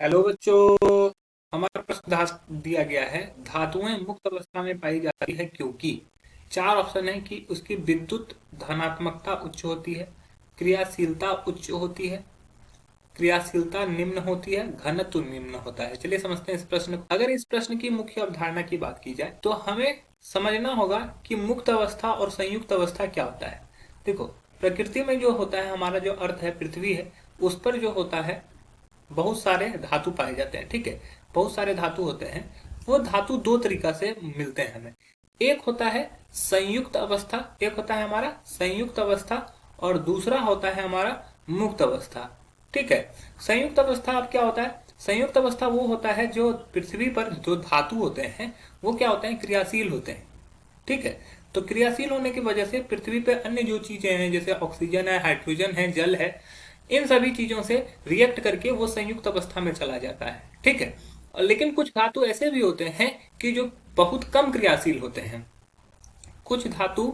Hello बच्चों। हमारा प्रश्न दिया गया है, धातुएं मुक्त अवस्था में पाई जाती है क्योंकि चार ऑप्शन है कि उसकी विद्युत धनात्मकता उच्च होती है, क्रियाशीलता उच्च होती है, क्रियाशीलता निम्न होती है, घनत्व निम्न होता है। चलिए समझते हैं इस प्रश्न को। अगर इस प्रश्न की मुख्य अवधारणा की बात की जाए तो हमें समझना होगा कि मुक्त अवस्था और संयुक्त अवस्था क्या होता है। देखो, प्रकृति में जो होता है, हमारा जो अर्थ है, पृथ्वी है, उस पर जो होता है बहुत सारे धातु पाए जाते हैं। ठीक है, बहुत सारे धातु होते हैं। वो धातु दो तरीका से मिलते हैं हमें। एक होता है संयुक्त अवस्था, एक होता है हमारा संयुक्त अवस्था, और दूसरा होता है हमारा मुक्त अवस्था। ठीक है, संयुक्त अवस्था अब क्या होता है? संयुक्त अवस्था वो होता है जो पृथ्वी पर जो धातु होते हैं वो क्या होते हैं, क्रियाशील होते हैं। ठीक है, तो क्रियाशील होने की वजह से पृथ्वी पे अन्य जो चीजें हैं, जैसे ऑक्सीजन है, हाइड्रोजन है, जल है, इन सभी चीजों से रिएक्ट करके वो संयुक्त अवस्था में चला जाता है। ठीक है, लेकिन कुछ धातु ऐसे भी होते हैं कि जो बहुत कम क्रियाशील होते हैं। कुछ धातु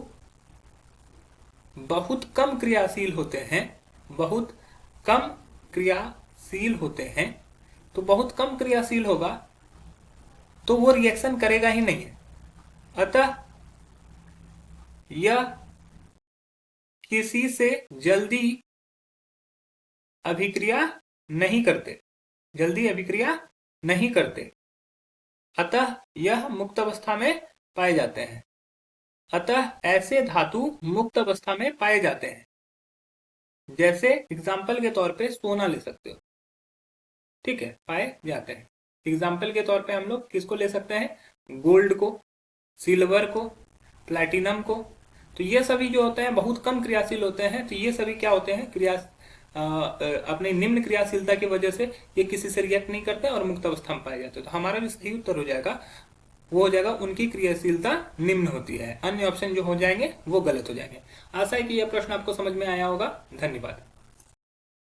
बहुत कम क्रियाशील होते हैं, बहुत कम क्रियाशील होते हैं। तो बहुत कम क्रियाशील होगा तो वो रिएक्शन करेगा ही नहीं है। अतः यह किसी से जल्दी अभिक्रिया नहीं करते, जल्दी अभिक्रिया नहीं करते। अतः यह मुक्त अवस्था में पाए जाते हैं। अतः ऐसे धातु मुक्त अवस्था में पाए जाते हैं। जैसे एग्जाम्पल के तौर पे सोना ले सकते हो। ठीक है, पाए जाते हैं। एग्जाम्पल के तौर पे हम लोग किसको ले सकते हैं? गोल्ड को, सिल्वर को, प्लैटिनम को। तो ये सभी जो होते हैं बहुत कम क्रियाशील होते हैं। तो ये सभी क्या होते हैं, अपनी निम्न क्रियाशीलता की वजह से ये किसी से रिएक्ट नहीं करते और मुक्त अवस्था में पाए जाते हैं। तो हमारा जो सही उत्तर हो जाएगा वो हो जाएगा उनकी क्रियाशीलता निम्न होती है। अन्य ऑप्शन जो हो जाएंगे वो गलत हो जाएंगे। आशा है कि यह प्रश्न आपको समझ में आया होगा। धन्यवाद।